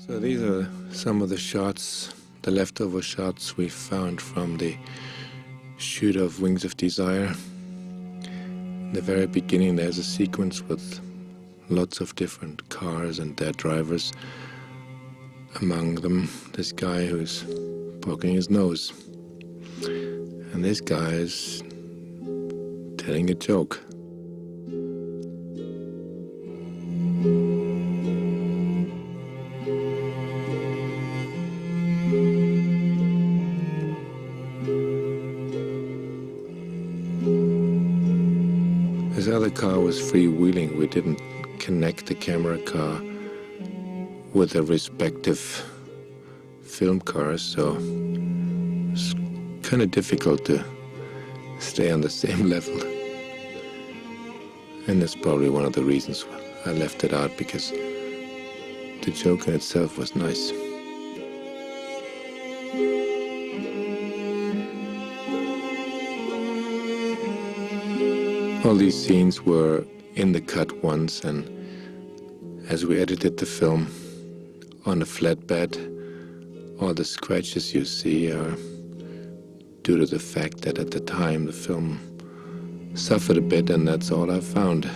So these are some of the shots, the leftover shots we found from the shoot of Wings of Desire. In the very beginning there's a sequence with lots of different cars and their drivers. Among them, this guy who's poking his nose. And this guy is telling a joke. This other car was freewheeling. We didn't connect the camera car with the respective film cars, so it's kind of difficult to stay on the same level. And that's probably one of the reasons I left it out, because the joke in itself was nice. All these scenes were in the cut once, and as we edited the film on a flatbed, all the scratches you see are due to the fact that at the time the film suffered a bit, and that's all I found.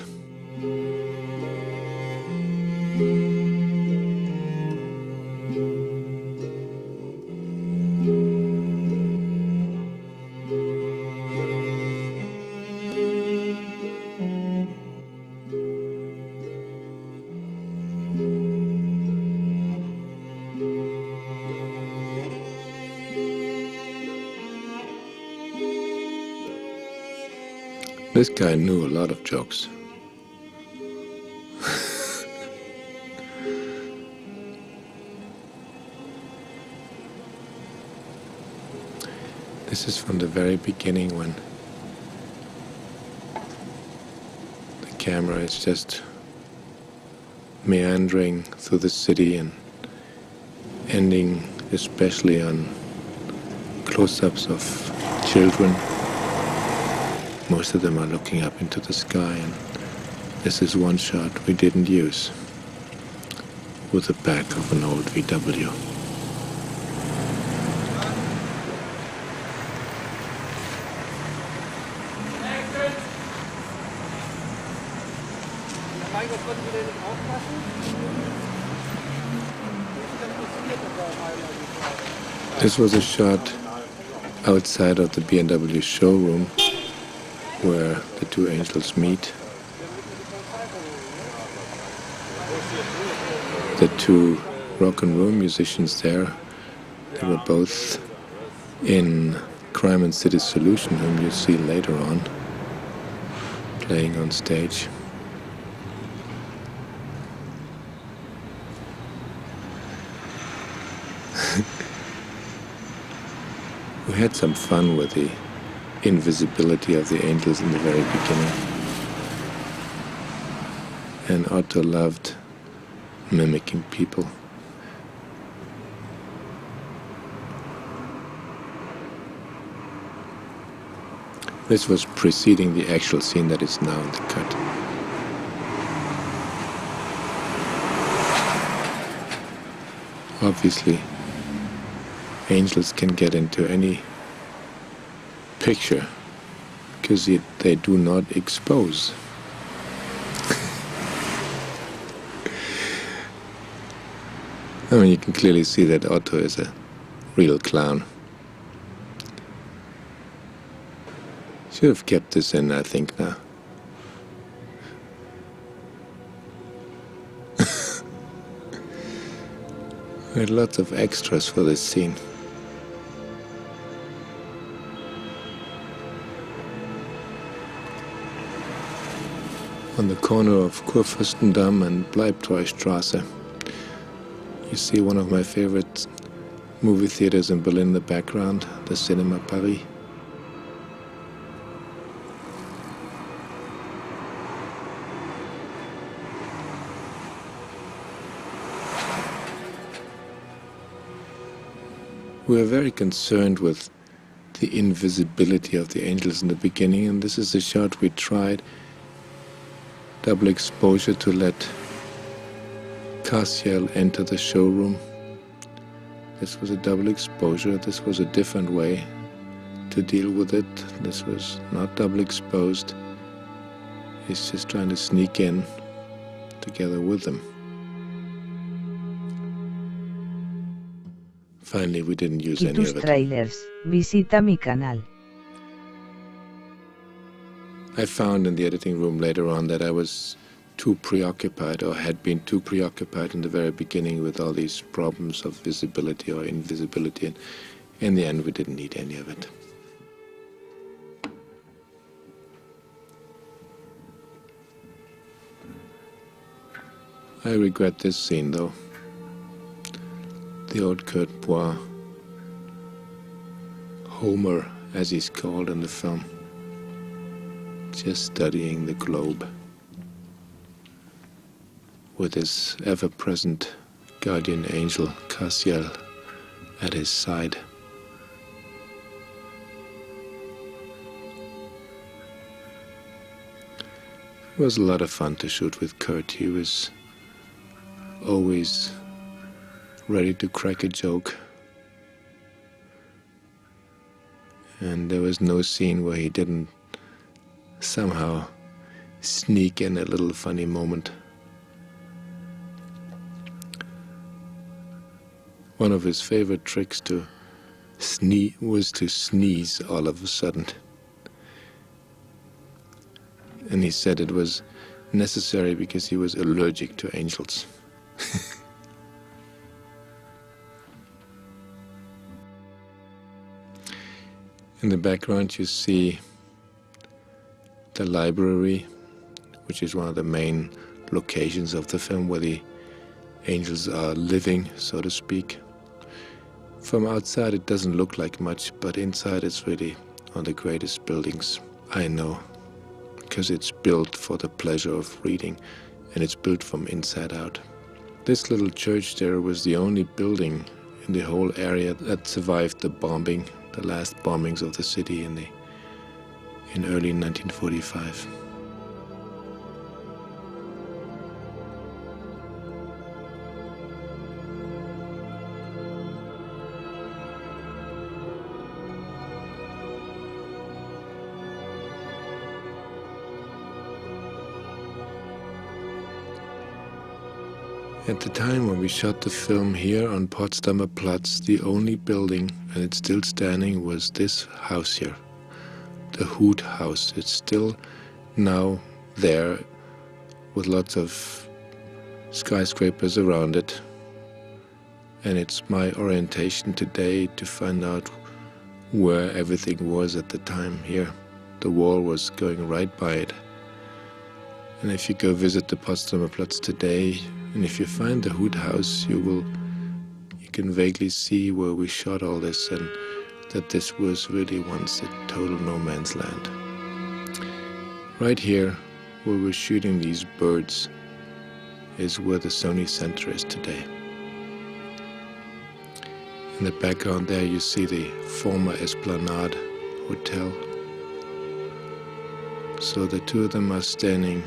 This guy knew a lot of jokes. This is from the very beginning, when the camera is just meandering through the city and ending especially on close-ups of children. Most of them are looking up into the sky, and this is one shot we didn't use, with the back of an old VW. This was a shot outside of the BMW showroom, where the two angels meet. The two rock and roll musicians there, they were both in Crime and City Solution, whom you see later on, playing on stage. We had some fun with the invisibility of the angels in the very beginning. And Otto loved mimicking people. This was preceding the actual scene that is now in the cut. Obviously, angels can get into any picture because they do not expose. I mean, you can clearly see that Otto is a real clown. Should have kept this in, I think, now. We had lots of extras for this scene. On the corner of Kurfürstendamm and Bleibtreustraße, you see one of my favorite movie theaters in Berlin in the background, the Cinema Paris. We were very concerned with the invisibility of the angels in the beginning, and this is a shot we tried, double exposure, to let Cassiel enter the showroom. This was a double exposure. This was a different way to deal with it. This was not double exposed. He's just trying to sneak in together with them. Finally, we didn't use any tus of it. trailers, visita mi canal. I found in the editing room later on that I was too preoccupied, or had been too preoccupied in the very beginning with all these problems of visibility or invisibility, and in the end we didn't need any of it. I regret this scene though. The old Kurt Bois, Homer as he's called in the film, just studying the globe with his ever-present guardian angel Cassiel at his side. It was a lot of fun to shoot with Kurt. He was always ready to crack a joke, and there was no scene where he didn't somehow sneak in a little funny moment. One of his favorite tricks was to sneeze all of a sudden. And he said it was necessary because he was allergic to angels. In the background you see the library, which is one of the main locations of the film where the angels are living, so to speak. From outside it doesn't look like much, but inside it's really one of the greatest buildings I know, because it's built for the pleasure of reading, and it's built from inside out. This little church there was the only building in the whole area that survived the bombing, the last bombings of the city in early 1945. At the time when we shot the film here on Potsdamer Platz, the only building, and it's still standing, was this house here, the Hut House. It's still now there with lots of skyscrapers around it. And it's my orientation today to find out where everything was at the time here. The wall was going right by it. And if you go visit the Potsdamer Platz today, and if you find the Hut House, you can vaguely see where we shot all this, and that this was really once a total no man's land. Right here, where we're shooting these birds, is where the Sony Center is today. In the background there you see the former Esplanade Hotel. So the two of them are standing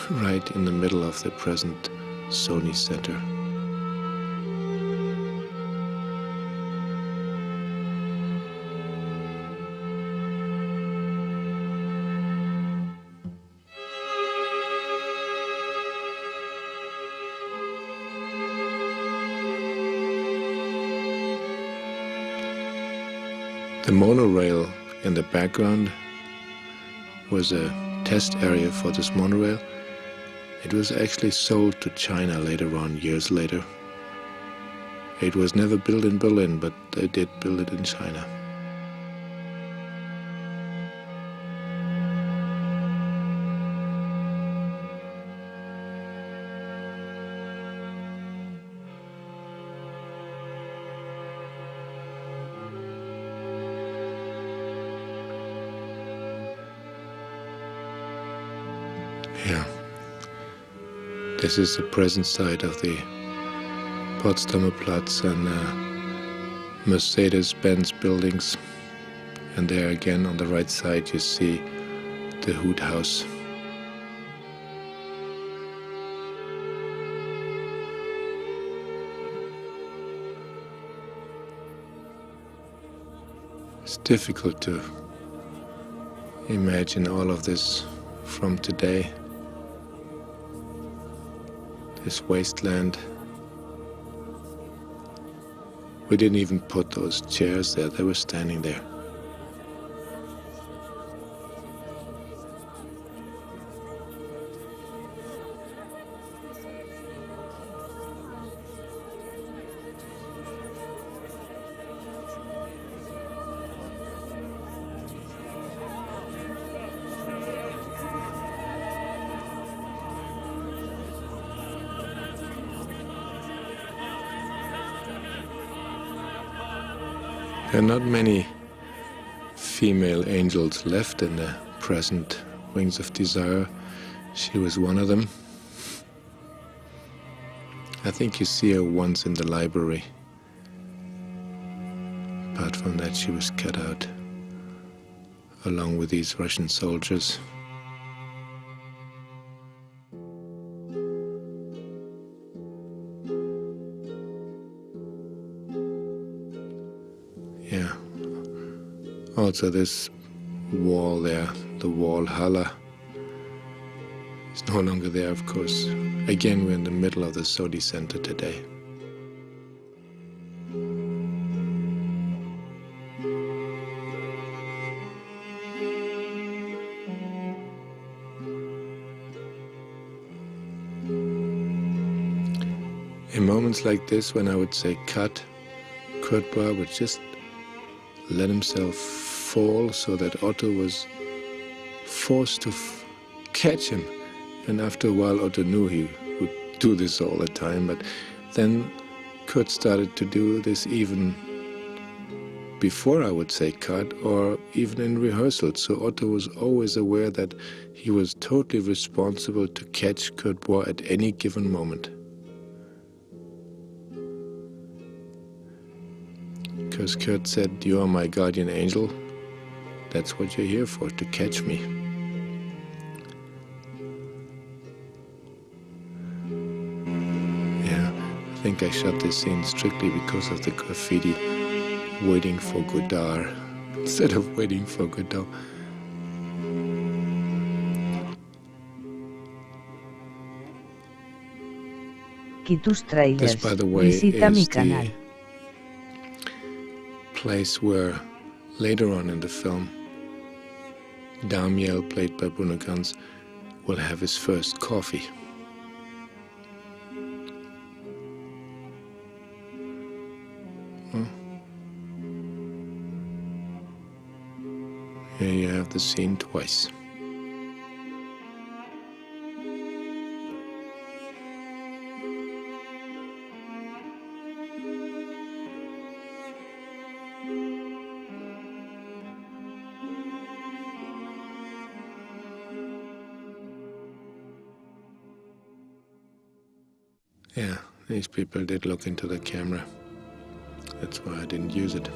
right in the middle of the present Sony Center. The monorail in the background was a test area for this monorail. It was actually sold to China later on, years later. It was never built in Berlin, but they did build it in China. Yeah. This is the present site of the Potsdamer Platz and Mercedes-Benz buildings. And there again on the right side you see the Hut House. It's difficult to imagine all of this from today. This wasteland. We didn't even put those chairs there, they were standing there. There are not many female angels left in the present Wings of Desire. She was one of them. I think you see her once in the library. Apart from that, she was cut out along with these Russian soldiers. Yeah. Also this wall there, the Walhalla, is no longer there, of course. Again, we're in the middle of the Sodi Center today. In moments like this, when I would say cut, Kurt Boer would just let himself fall so that Otto was forced to catch him. And after a while, Otto knew he would do this all the time, but then Kurt started to do this even before I would say cut, or even in rehearsal. So Otto was always aware that he was totally responsible to catch Kurt Boer at any given moment. Because Kurt said, "You are my guardian angel. That's what you're here for, to catch me." Yeah, I think I shot this scene strictly because of the graffiti, "Waiting for Godard," instead of "Waiting for Godot." Quitus trailers. This, by the way, Visita mi is canal. the place where, later on in the film, Damiel, played by Bruno Ganz, will have his first coffee. Here you have the scene twice. Yeah, these people did look into the camera. That's why I didn't use it.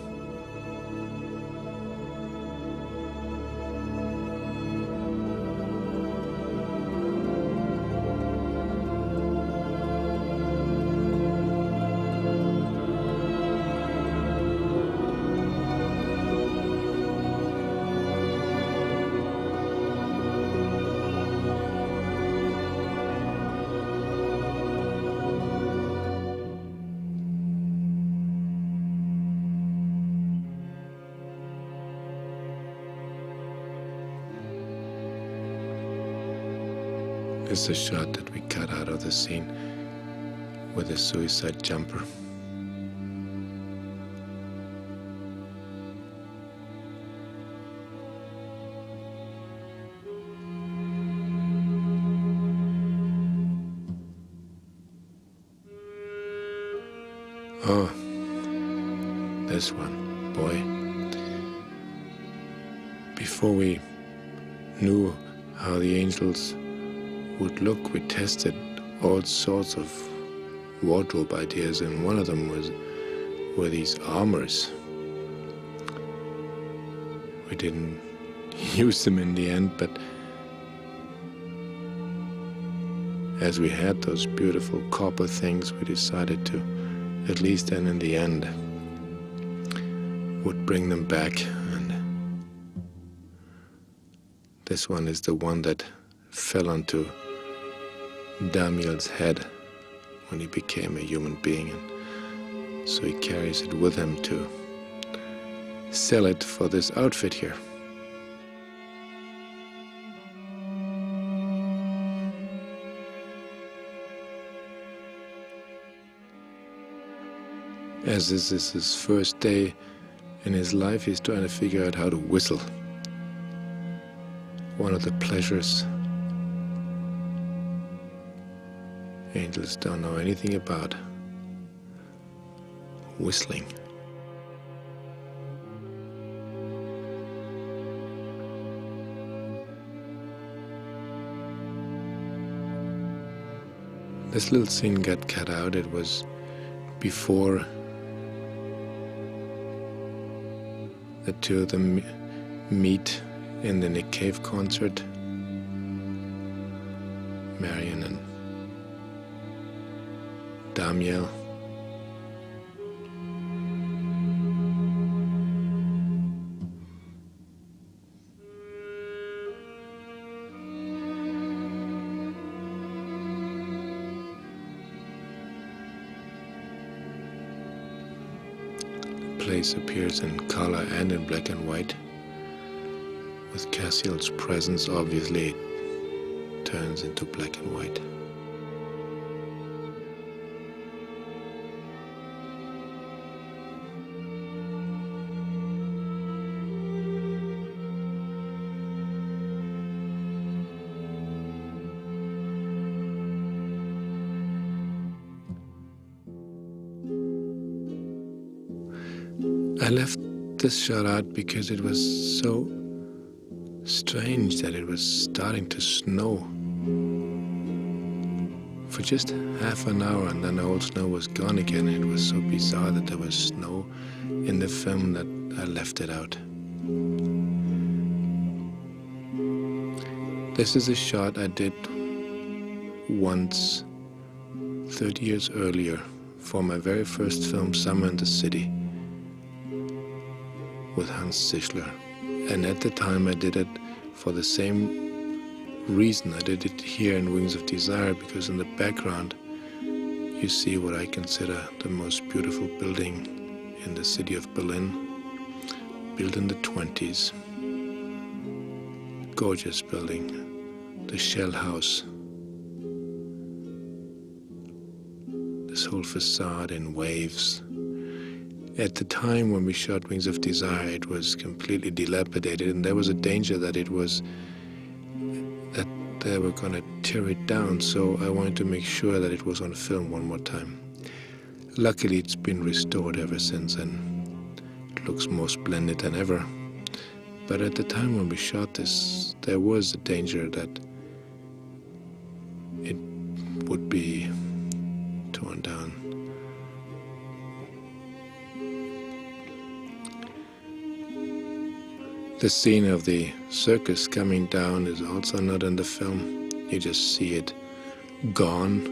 This is a shot that we cut out of the scene with a suicide jumper. Oh, this one, boy. Before we knew how the angels would look, we tested all sorts of wardrobe ideas, and one of them were these armors. We didn't use them in the end, but as we had those beautiful copper things, we decided to, at least then in the end, would bring them back, and this one is the one that fell onto Daniel's head when he became a human being, and so he carries it with him to sell it for this outfit here. As this is his first day in his life, he's trying to figure out how to whistle. One of the pleasures angels don't know anything about: whistling. This little scene got cut out. It was before the two of them meet in the Nick Cave concert. Marion and Daniel. The place appears in color and in black and white. With Cassiel's presence, obviously, it turns into black and white. I left this shot out because it was so strange that it was starting to snow for just half an hour, and then the whole snow was gone again. It was so bizarre that there was snow in the film that I left it out. This is a shot I did once 30 years earlier for my very first film, Summer in the City, with Hans Zischler. And at the time I did it for the same reason I did it here in Wings of Desire, because in the background you see what I consider the most beautiful building in the city of Berlin, built in the 20s. Gorgeous building, the Shell House. This whole facade in waves. At the time when we shot Wings of Desire, it was completely dilapidated, and there was a danger that they were going to tear it down, so I wanted to make sure that it was on film one more time. Luckily, it's been restored ever since, and it looks more splendid than ever. But at the time when we shot this, there was a danger that it would be torn down. The scene of the circus coming down is also not in the film. You just see it gone.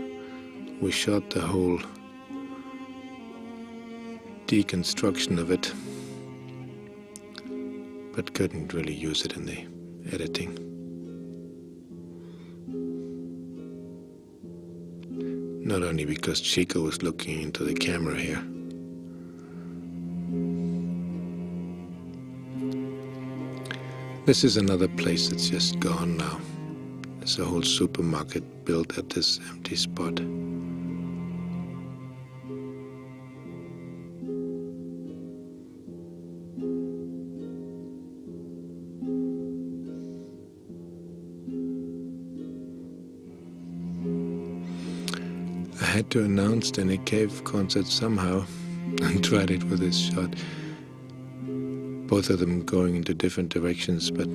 We shot the whole deconstruction of it, but couldn't really use it in the editing. Not only because Chico was looking into the camera here. This is another place that's just gone now. There's a whole supermarket built at this empty spot. I had to announce the Nick Cave concert somehow and tried it with this shot. Both of them going into different directions, but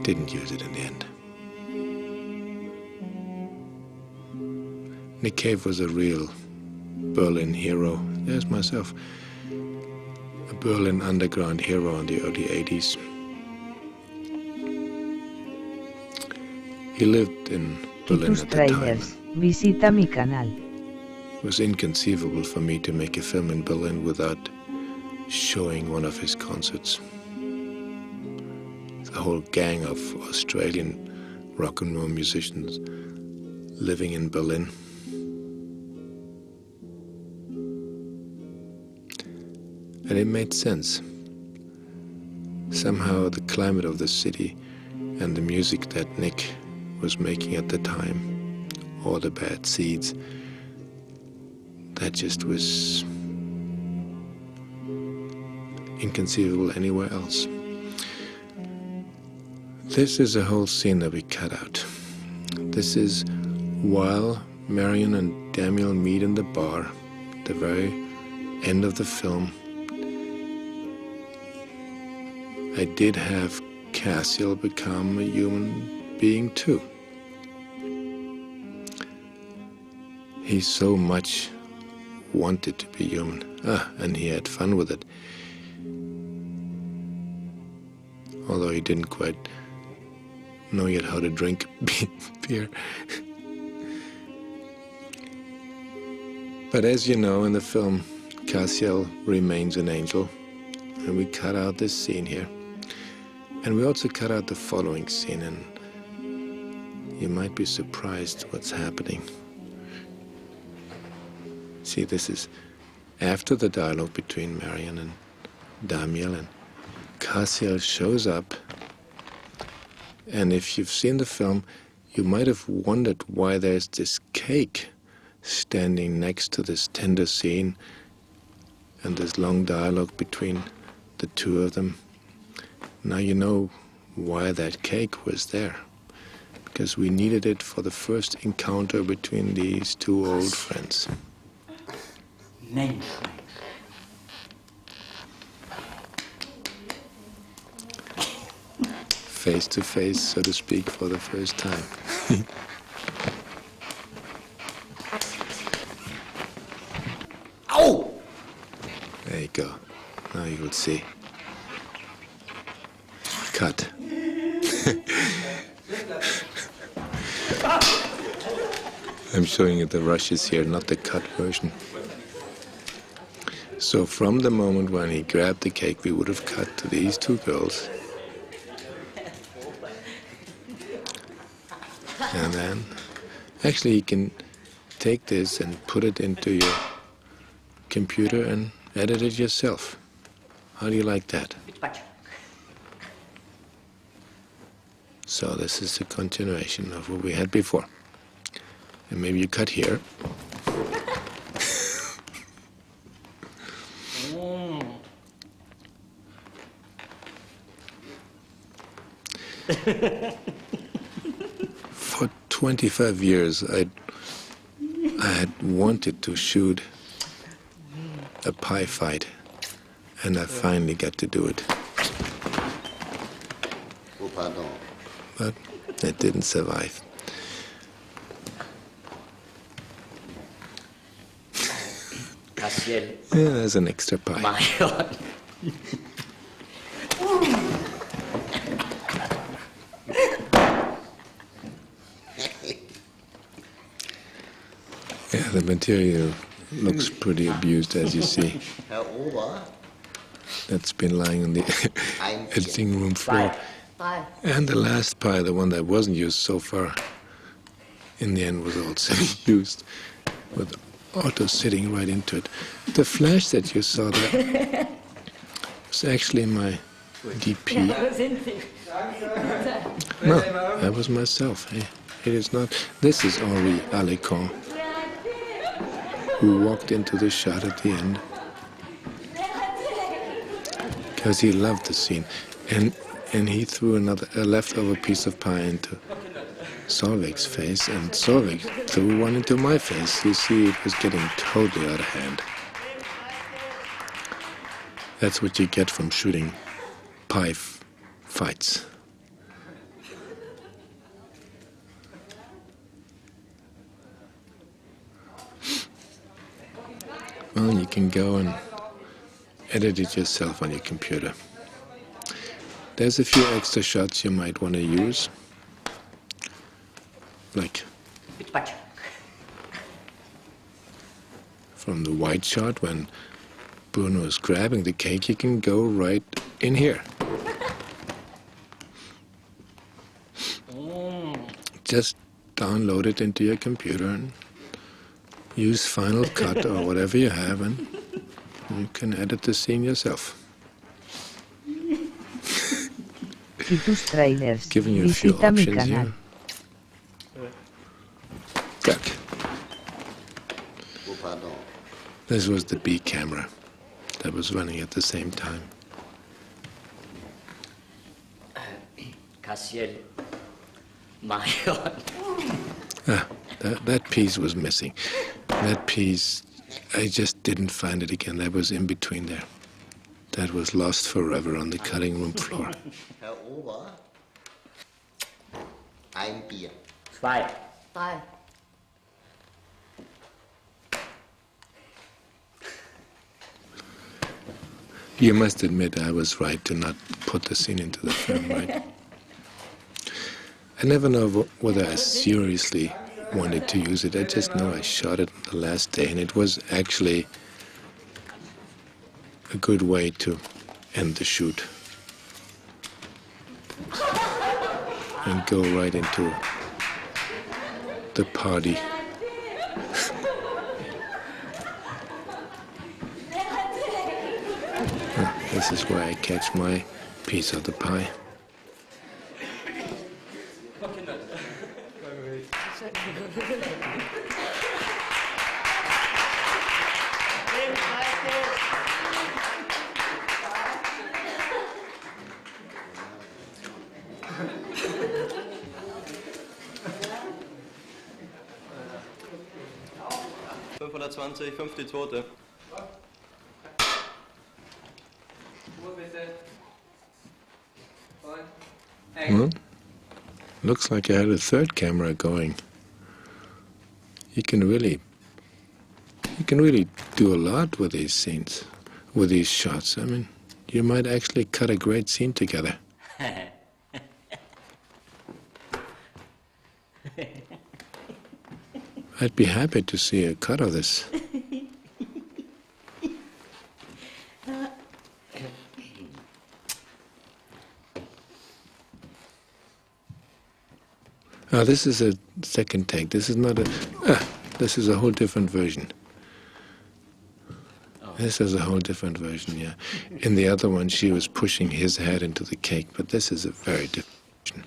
didn't use it in the end. Nick Cave was a real Berlin hero. There's myself, a Berlin underground hero in the early 80s. He lived in Berlin at the time. Visita mi canal. was inconceivable for me to make a film in Berlin without showing one of his concerts. The whole gang of Australian rock and roll musicians living in Berlin. And it made sense. Somehow the climate of the city and the music that Nick was making at the time, All the Bad Seeds, that just was inconceivable anywhere else. This is a whole scene that we cut out. This is while Marion and Daniel meet in the bar, the very end of the film. I did have Cassiel become a human being too. He so much wanted to be human, and he had fun with it. Although he didn't quite know yet how to drink beer. But as you know, in the film, Cassiel remains an angel, and we cut out this scene here. And we also cut out the following scene, and you might be surprised what's happening. See, this is after the dialogue between Marion and Daniel, and Cassiel shows up. And if you've seen the film, you might have wondered why there's this cake standing next to this tender scene and this long dialogue between the two of them. Now you know why that cake was there. Because we needed it for the first encounter between these two old friends. Face to face, so to speak, for the first time. Ow! There you go. Now you will see. Cut. I'm showing you the rushes here, not the cut version. So from the moment when he grabbed the cake, we would have cut to these two girls. And then, actually you can take this and put it into your computer and edit it yourself. How do you like that? So this is the continuation of what we had before. And maybe you cut here. For 25 years, I had wanted to shoot a pie fight, and I finally got to do it. Oh, pardon. But it didn't survive. Cassiel. Yeah, there's an extra pie. My God. Yeah, the material looks pretty abused, as you see. That's been lying on the editing room floor. And the last pie, the one that wasn't used so far, in the end was also used, with Otto sitting right into it. The flash that you saw there was actually my DP. No, that was myself. Hey, it is not. This is Henri Alicon, who walked into the shot at the end because he loved the scene, and he threw a leftover piece of pie into Solveig's face, and Solveig threw one into my face. You see, it was getting totally out of hand. That's what you get from shooting pie fights. Well, you can go and edit it yourself on your computer. There's a few extra shots you might want to use, like from the wide shot when Bruno is grabbing the cake, you can go right in here. Just download it into your computer and use Final Cut or whatever you have, and you can edit the scene yourself. Y tus trailers, Giving you a few visita mi options canal. here. Look. This was the B camera that was running at the same time. That piece was missing. That piece, I just didn't find it again. That was in between there. That was lost forever on the cutting room floor. Herr Ober, ein Bier. Zwei. Drei. You must admit I was right to not put the scene into the film, right? I never know whether I seriously wanted to use it. I just know I shot it the last day, and it was actually a good way to end the shoot and go right into the party. This is where I catch my piece of the pie. Fünfte, zweite. Well, looks like I had a third camera going. You can really do a lot with these scenes, with these shots. I mean, you might actually cut a great scene together. I'd be happy to see a cut of this. Now this is a second take. This is not a... this is a whole different version. This is a whole different version, yeah. In the other one, she was pushing his head into the cake, but this is a very different version.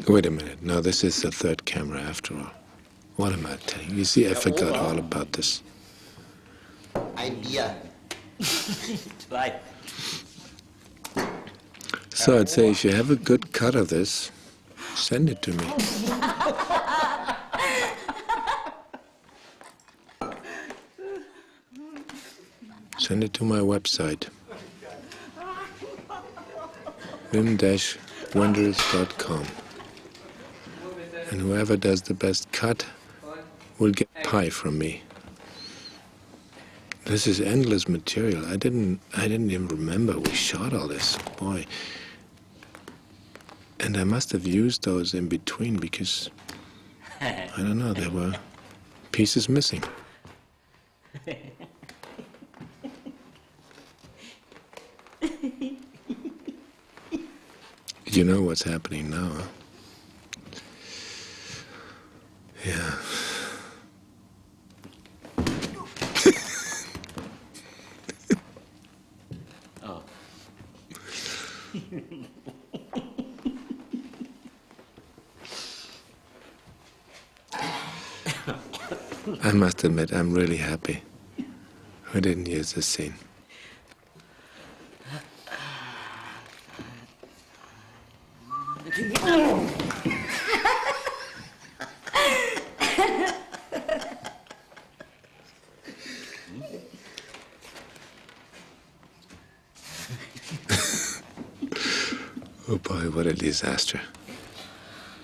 Wait a minute. No, this is the third camera after all. What am I telling you? You see, I forgot all about this. Ein Bier. Zwei. So I'd say if you have a good cut of this, send it to me. Send it to my website, wim-wonders.com. And whoever does the best cut will get pie from me. This is endless material. I didn't even remember we shot all this. Boy. And I must have used those in between because, I don't know, there were pieces missing. You know what's happening now, huh? Yeah. Oh. I must admit, I'm really happy we didn't use this scene. Oh boy, what a disaster.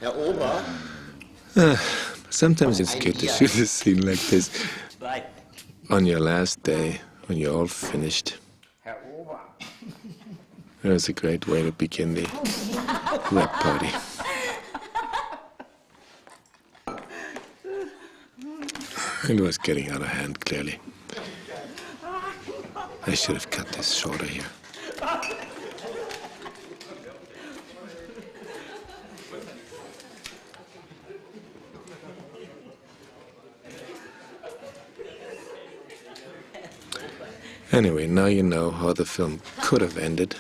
Herr Ober, Sometimes it's good to shoot a scene like this 2. on your last day, when you're all finished. It was a great way to begin the rap party. It was getting out of hand, clearly. I should have cut this shorter here. Anyway, now you know how the film could have ended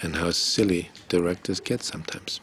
and how silly directors get sometimes.